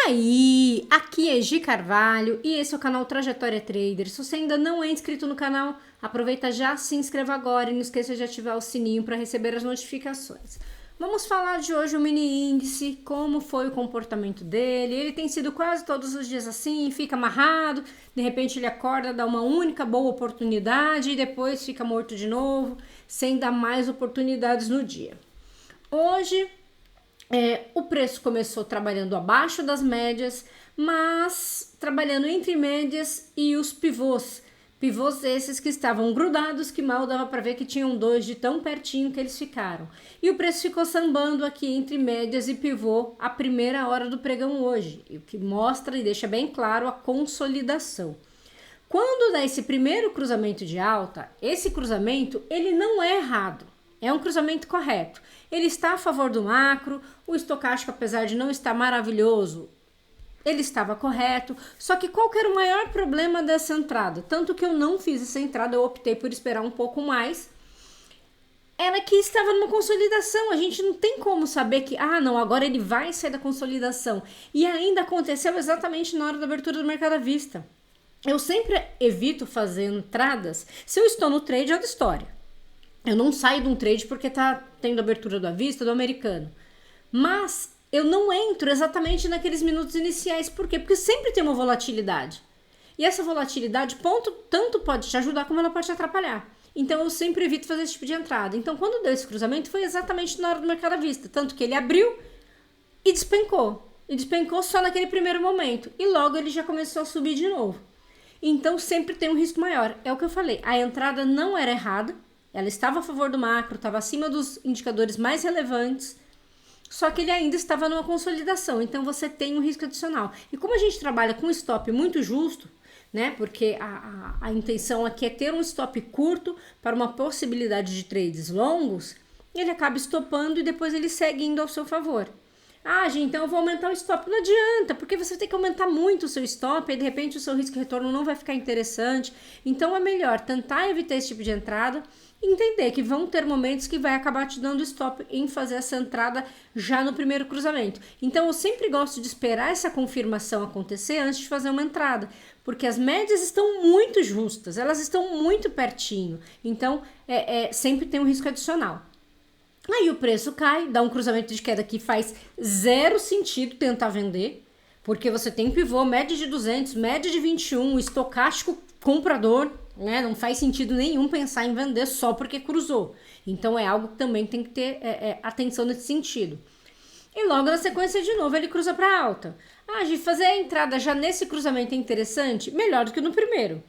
aí, aqui é Gi Carvalho e esse é o canal Trajetória Trader. Se você ainda não é inscrito no canal, aproveita já, se inscreva agora e não esqueça de ativar o sininho para receber as notificações. Vamos falar de hoje o mini índice, como foi o comportamento dele. Ele tem sido quase todos os dias assim, fica amarrado, de repente ele acorda, dá uma única boa oportunidade e depois fica morto de novo, sem dar mais oportunidades no dia. Hoje o preço começou trabalhando abaixo das médias, mas trabalhando entre médias e os pivôs. Pivôs esses que estavam grudados, que mal dava para ver que tinham dois de tão pertinho que eles ficaram. E o preço ficou sambando aqui entre médias e pivô a primeira hora do pregão hoje, o que mostra e deixa bem claro a consolidação. Quando dá esse primeiro cruzamento de alta, esse cruzamento ele não é errado. É um cruzamento correto. Ele está a favor do macro, o estocástico, apesar de não estar maravilhoso, ele estava correto. Só que qual que era o maior problema dessa entrada? Tanto que eu não fiz essa entrada, eu optei por esperar um pouco mais. Era que estava numa consolidação. A gente não tem como saber que, não, agora ele vai sair da consolidação. E ainda aconteceu exatamente na hora da abertura do mercado à vista. Eu sempre evito fazer entradas. Se eu estou no trade, é outra história. Eu não saio de um trade porque tá tendo abertura do à vista, do americano. Mas eu não entro exatamente naqueles minutos iniciais. Por quê? Porque sempre tem uma volatilidade. E essa volatilidade, tanto pode te ajudar como ela pode te atrapalhar. Então eu sempre evito fazer esse tipo de entrada. Então quando deu esse cruzamento foi exatamente na hora do mercado à vista. Tanto que ele abriu e despencou. E despencou só naquele primeiro momento. E logo ele já começou a subir de novo. Então sempre tem um risco maior. É o que eu falei. A entrada não era errada. Ela estava a favor do macro, estava acima dos indicadores mais relevantes, só que ele ainda estava numa consolidação, então você tem um risco adicional. E como a gente trabalha com um stop muito justo, né, porque a intenção aqui é ter um stop curto para uma possibilidade de trades longos, ele acaba estopando e depois ele segue indo ao seu favor. Gente, então eu vou aumentar o stop. Não adianta, porque você tem que aumentar muito o seu stop e de repente o seu risco de retorno não vai ficar interessante. Então é melhor tentar evitar esse tipo de entrada e entender que vão ter momentos que vai acabar te dando stop em fazer essa entrada já no primeiro cruzamento. Então eu sempre gosto de esperar essa confirmação acontecer antes de fazer uma entrada, porque as médias estão muito justas, elas estão muito pertinho. Então sempre tem um risco adicional. Aí o preço cai, dá um cruzamento de queda que faz zero sentido tentar vender, porque você tem pivô, média de 200, média de 21, estocástico comprador, né? Não faz sentido nenhum pensar em vender só porque cruzou. Então é algo que também tem que ter atenção nesse sentido. E logo na sequência de novo ele cruza para alta. De fazer a entrada já nesse cruzamento é interessante? Melhor do que no primeiro.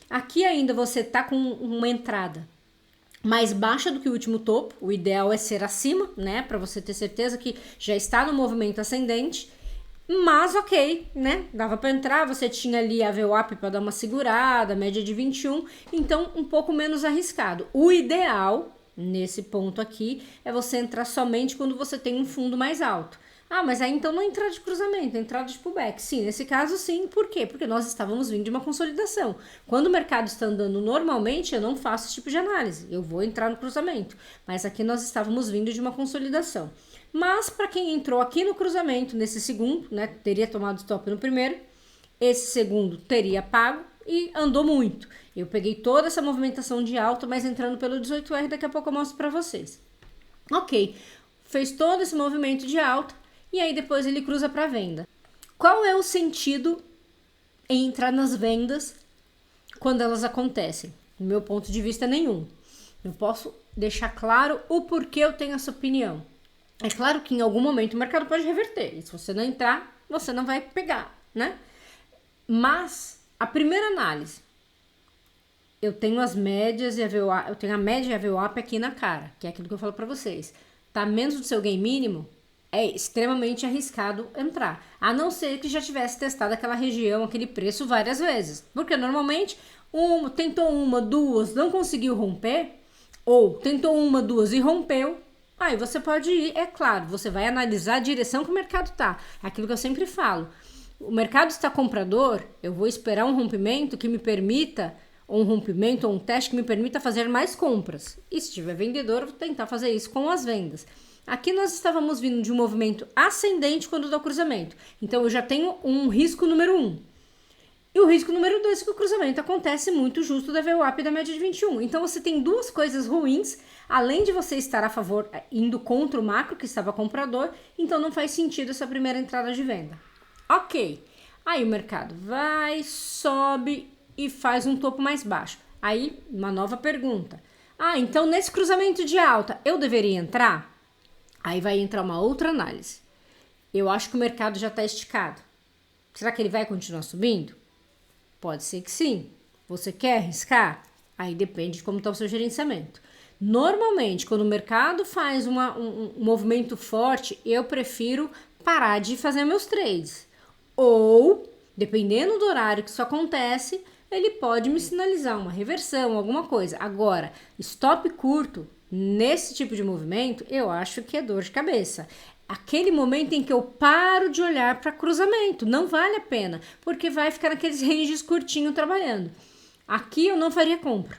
Aqui ainda você tá com uma entrada mais baixa do que o último topo, o ideal é ser acima, né, para você ter certeza que já está no movimento ascendente, mas ok, né, dava para entrar, você tinha ali a VWAP para dar uma segurada, média de 21, então um pouco menos arriscado. O ideal, nesse ponto aqui, é você entrar somente quando você tem um fundo mais alto. Mas aí então não é entrada de cruzamento, é entrada de pullback. Sim, nesse caso sim. Por quê? Porque nós estávamos vindo de uma consolidação. Quando o mercado está andando normalmente, eu não faço esse tipo de análise. Eu vou entrar no cruzamento. Mas aqui nós estávamos vindo de uma consolidação. Mas para quem entrou aqui no cruzamento, nesse segundo, né, teria tomado stop no primeiro, esse segundo teria pago e andou muito. Eu peguei toda essa movimentação de alta, mas entrando pelo 18R, daqui a pouco eu mostro para vocês. Ok, fez todo esse movimento de alta. E aí depois ele cruza para venda. Qual é o sentido em entrar nas vendas quando elas acontecem? Do meu ponto de vista, nenhum. Eu posso deixar claro o porquê eu tenho essa opinião. É claro que em algum momento o mercado pode reverter. E se você não entrar, você não vai pegar, né? Mas a primeira análise, eu tenho as médias e a VWAP, eu tenho a média e a VWAP aqui na cara, que é aquilo que eu falo para vocês. Tá menos do seu gain mínimo? É extremamente arriscado entrar, a não ser que já tivesse testado aquela região, aquele preço várias vezes, porque normalmente tentou uma, duas, não conseguiu romper, ou tentou uma, duas e rompeu, aí você pode ir, é claro, você vai analisar a direção que o mercado tá, aquilo que eu sempre falo, o mercado está comprador, eu vou esperar um rompimento que me permita, ou um rompimento ou um teste que me permita fazer mais compras, e se tiver vendedor, eu vou tentar fazer isso com as vendas. Aqui nós estávamos vindo de um movimento ascendente quando dá o cruzamento. Então eu já tenho um risco número 1. E o risco número 2 é que o cruzamento acontece muito justo da VWAP da média de 21. Então você tem duas coisas ruins, além de você estar a favor, indo contra o macro que estava comprador, então não faz sentido essa primeira entrada de venda. Ok, aí o mercado vai, sobe e faz um topo mais baixo. Aí uma nova pergunta. Então nesse cruzamento de alta eu deveria entrar? Aí vai entrar uma outra análise. Eu acho que o mercado já está esticado. Será que ele vai continuar subindo? Pode ser que sim. Você quer arriscar? Aí depende de como está o seu gerenciamento. Normalmente, quando o mercado faz um movimento forte, eu prefiro parar de fazer meus trades. Ou, dependendo do horário que isso acontece, ele pode me sinalizar uma reversão, alguma coisa. Agora, stop curto, nesse tipo de movimento, eu acho que é dor de cabeça. Aquele momento em que eu paro de olhar para cruzamento, não vale a pena, porque vai ficar naqueles ranges curtinho trabalhando. Aqui eu não faria compra.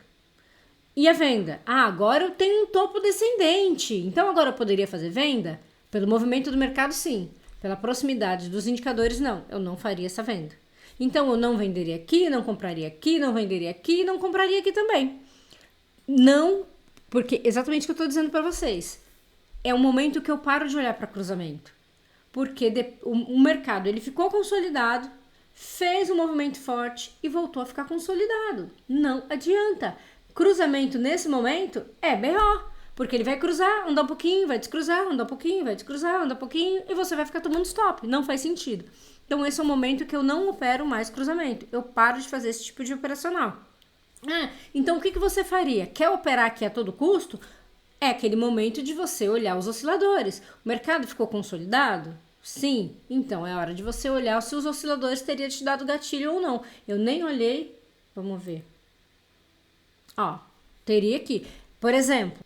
E a venda? Agora eu tenho um topo descendente, então agora eu poderia fazer venda? Pelo movimento do mercado, sim. Pela proximidade dos indicadores, não. Eu não faria essa venda. Então eu não venderia aqui, não compraria aqui, não venderia aqui, não compraria aqui também. Não, porque exatamente o que eu estou dizendo para vocês. É um momento que eu paro de olhar para cruzamento. Porque o mercado ele ficou consolidado, fez um movimento forte e voltou a ficar consolidado. Não adianta. Cruzamento nesse momento é BO. Porque ele vai cruzar, andar um pouquinho, vai descruzar, andar um pouquinho, vai descruzar, andar um pouquinho e você vai ficar tomando stop. Não faz sentido. Então esse é o momento que eu não opero mais cruzamento. Eu paro de fazer esse tipo de operacional. Então o que você faria? Quer operar aqui a todo custo? É aquele momento de você olhar os osciladores. O mercado ficou consolidado? Sim. Então é hora de você olhar se os osciladores teriam te dado gatilho ou não. Eu nem olhei. Vamos ver. Teria aqui. Por exemplo,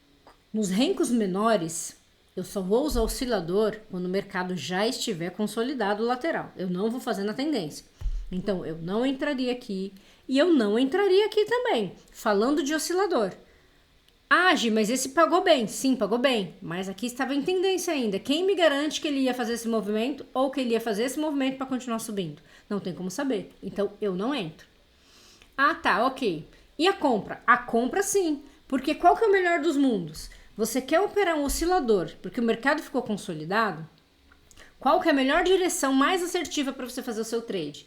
nos rencos menores, eu só vou usar oscilador quando o mercado já estiver consolidado lateral. Eu não vou fazer na tendência. Então eu não entraria aqui e eu não entraria aqui também. Falando de oscilador. Gi, mas esse pagou bem. Sim, pagou bem. Mas aqui estava em tendência ainda. Quem me garante que ele ia fazer esse movimento ou que ele ia fazer esse movimento para continuar subindo? Não tem como saber. Então, eu não entro. Tá, ok. E a compra? A compra, sim. Porque qual que é o melhor dos mundos? Você quer operar um oscilador porque o mercado ficou consolidado? Qual que é a melhor direção mais assertiva para você fazer o seu trade?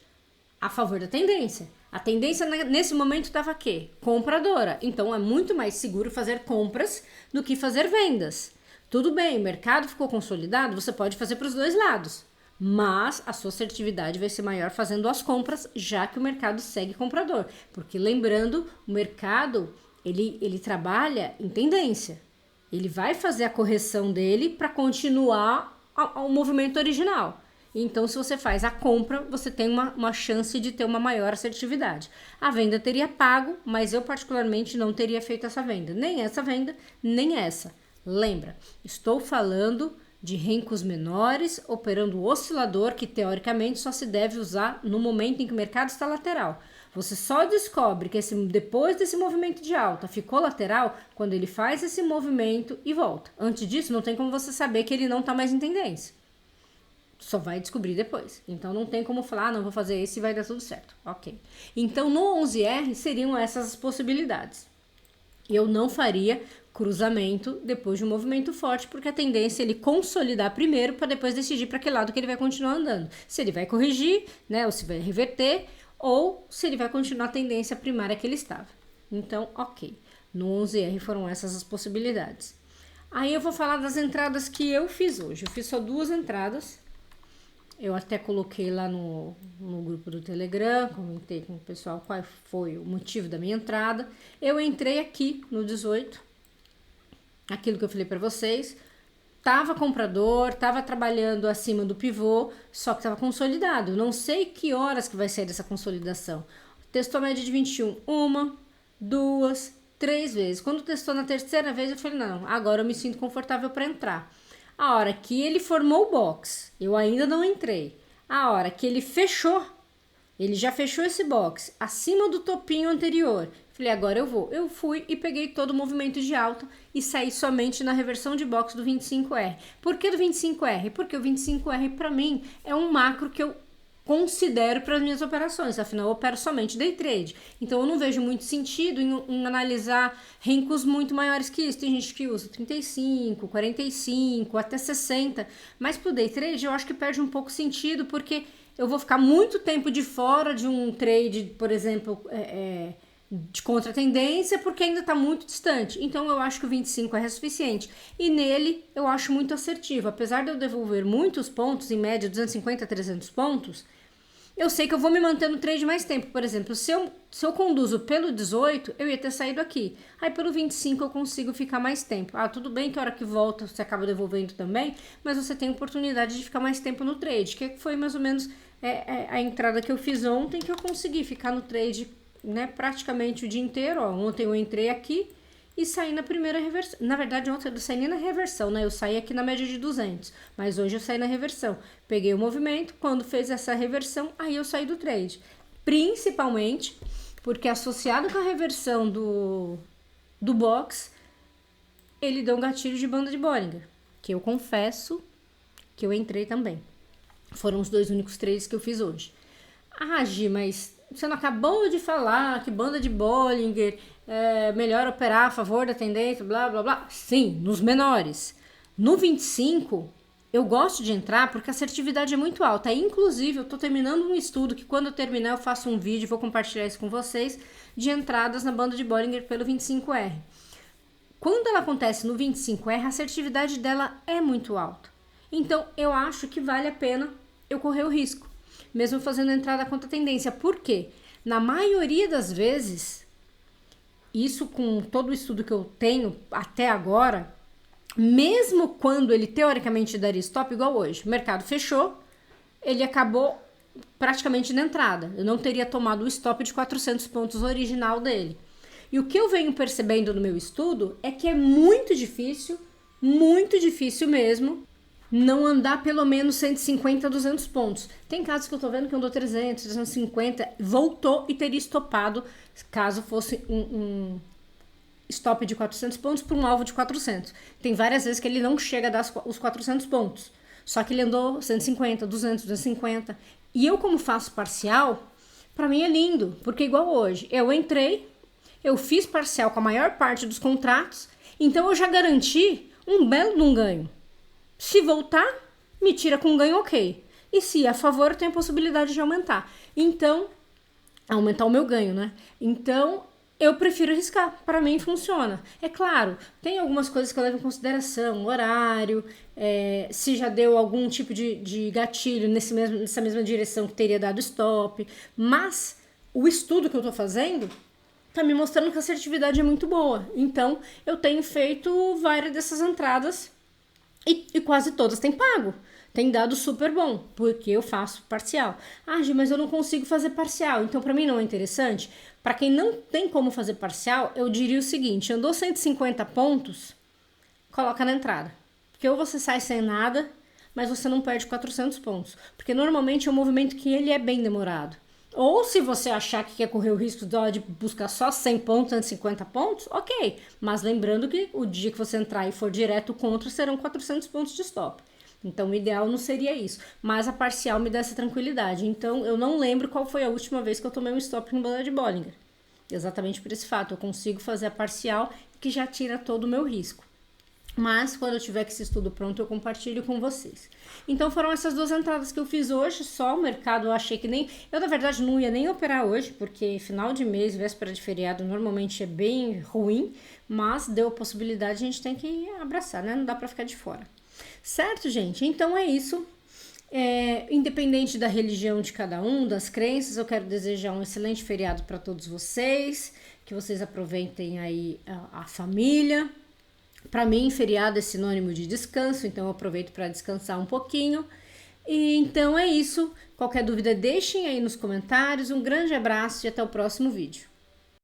A favor da tendência. A tendência nesse momento estava o quê? Compradora. Então é muito mais seguro fazer compras do que fazer vendas. Tudo bem, o mercado ficou consolidado, você pode fazer para os dois lados. Mas a sua assertividade vai ser maior fazendo as compras, já que o mercado segue comprador. Porque lembrando, o mercado ele trabalha em tendência. Ele vai fazer a correção dele para continuar ao movimento original. Então, se você faz a compra, você tem uma chance de ter uma maior assertividade. A venda teria pago, mas eu particularmente não teria feito essa venda. Nem essa venda, nem essa. Lembra, estou falando de rencos menores, operando o oscilador, que teoricamente só se deve usar no momento em que o mercado está lateral. Você só descobre que depois desse movimento de alta ficou lateral quando ele faz esse movimento e volta. Antes disso, não tem como você saber que ele não está mais em tendência. Só vai descobrir depois. Então não tem como falar, não vou fazer esse e vai dar tudo certo. Ok. Então no 11R seriam essas as possibilidades. Eu não faria cruzamento depois de um movimento forte, porque a tendência é ele consolidar primeiro para depois decidir para que lado que ele vai continuar andando. Se ele vai corrigir, né, ou se vai reverter, ou se ele vai continuar a tendência primária que ele estava. Então, ok. No 11R foram essas as possibilidades. Aí eu vou falar das entradas que eu fiz hoje. Eu fiz só 2 entradas. Eu até coloquei lá no grupo do Telegram, comentei com o pessoal qual foi o motivo da minha entrada. Eu entrei aqui no 18, aquilo que eu falei para vocês. Tava comprador, tava trabalhando acima do pivô, só que tava consolidado. Eu não sei que horas que vai sair dessa consolidação. Testou a média de 21, 1, 2, 3 vezes. Quando testou na terceira vez, eu falei, não, agora eu me sinto confortável para entrar. A hora que ele formou o box, eu ainda não entrei. A hora que ele fechou, ele já fechou esse box acima do topinho anterior. Falei, agora eu vou. Eu fui e peguei todo o movimento de alta e saí somente na reversão de box do 25R. Por que do 25R? Porque o 25R para mim é um macro que eu considero para as minhas operações, afinal eu opero somente day trade, então eu não vejo muito sentido em analisar rincos muito maiores que isso. Tem gente que usa 35, 45, até 60, mas pro day trade eu acho que perde um pouco sentido, porque eu vou ficar muito tempo de fora de um trade, por exemplo, de contra-tendência, porque ainda está muito distante. Então eu acho que o 25 é suficiente. E nele eu acho muito assertivo. Apesar de eu devolver muitos pontos, em média 250 a 300 pontos, eu sei que eu vou me manter no trade mais tempo. Por exemplo, se eu conduzo pelo 18, eu ia ter saído aqui. Aí pelo 25 eu consigo ficar mais tempo. Ah, tudo bem que a hora que volta você acaba devolvendo também, mas você tem oportunidade de ficar mais tempo no trade, que foi mais ou menos a entrada que eu fiz ontem, que eu consegui ficar no trade, né, praticamente o dia inteiro. Ó, ontem eu entrei aqui e saí na primeira reversão. Na verdade, ontem eu não saí nem na reversão, né? Eu saí aqui na média de 200, mas hoje eu saí na reversão. Peguei o movimento, quando fez essa reversão, aí eu saí do trade. Principalmente porque associado com a reversão do box, ele deu um gatilho de banda de Bollinger, que eu confesso que eu entrei também. Foram os 2 únicos trades que eu fiz hoje. Ah, Gi, mas você não acabou de falar que banda de Bollinger é melhor operar a favor da tendência, blá, blá, blá. Sim, nos menores. No 25, eu gosto de entrar porque a assertividade é muito alta. Inclusive, eu tô terminando um estudo que quando eu terminar eu faço um vídeo, vou compartilhar isso com vocês, de entradas na banda de Bollinger pelo 25R. Quando ela acontece no 25R, a assertividade dela é muito alta. Então, eu acho que vale a pena eu correr o risco, mesmo fazendo a entrada contra a tendência. Por quê? Na maioria das vezes, isso com todo o estudo que eu tenho até agora, mesmo quando ele teoricamente daria stop, igual hoje, o mercado fechou, ele acabou praticamente na entrada. Eu não teria tomado o stop de 400 pontos original dele. E o que eu venho percebendo no meu estudo é que é muito difícil mesmo, não andar pelo menos 150 a 200 pontos. Tem casos que eu tô vendo que andou 300, 350, voltou e teria estopado caso fosse um stop de 400 pontos para um alvo de 400. Tem várias vezes que ele não chega a dar os 400 pontos. Só que ele andou 150, 200, 250. E eu, como faço parcial, para mim é lindo, porque igual hoje, eu entrei, eu fiz parcial com a maior parte dos contratos, então eu já garanti um belo de um ganho. Se voltar, me tira com ganho, ok. E se a favor, eu tenho a possibilidade de aumentar. Então, aumentar o meu ganho, né? Então, eu prefiro arriscar. Para mim, funciona. É claro, tem algumas coisas que eu levo em consideração. Horário, se já deu algum tipo de gatilho nessa mesma direção que teria dado stop. Mas, o estudo que eu tô fazendo tá me mostrando que a assertividade é muito boa. Então, eu tenho feito várias dessas entradas e quase todas têm pago. Tem dado super bom, porque eu faço parcial. Ah, Gi, mas eu não consigo fazer parcial, então para mim não é interessante. Para quem não tem como fazer parcial, eu diria o seguinte: andou 150 pontos, coloca na entrada. Porque ou você sai sem nada, mas você não perde 400 pontos. Porque normalmente é um movimento que ele é bem demorado. Ou se você achar que quer correr o risco de buscar só 100 pontos, 150 pontos, ok. Mas lembrando que o dia que você entrar e for direto contra, serão 400 pontos de stop. Então, o ideal não seria isso. Mas a parcial me dá essa tranquilidade. Então, eu não lembro qual foi a última vez que eu tomei um stop no banda de Bollinger. Exatamente por esse fato. Eu consigo fazer a parcial, que já tira todo o meu risco. Mas, quando eu tiver com esse estudo pronto, eu compartilho com vocês. Então, foram essas 2 entradas que eu fiz hoje. Só o mercado, eu achei que nem... Eu, na verdade, não ia nem operar hoje, porque final de mês, véspera de feriado, normalmente é bem ruim. Mas, deu a possibilidade, a gente tem que abraçar, né? Não dá pra ficar de fora. Certo, gente? Então, é isso. Independente da religião de cada um, das crenças, eu quero desejar um excelente feriado para todos vocês. Que vocês aproveitem aí a família. Para mim, feriado é sinônimo de descanso, então eu aproveito para descansar um pouquinho. E então é isso. Qualquer dúvida, deixem aí nos comentários. Um grande abraço e até o próximo vídeo.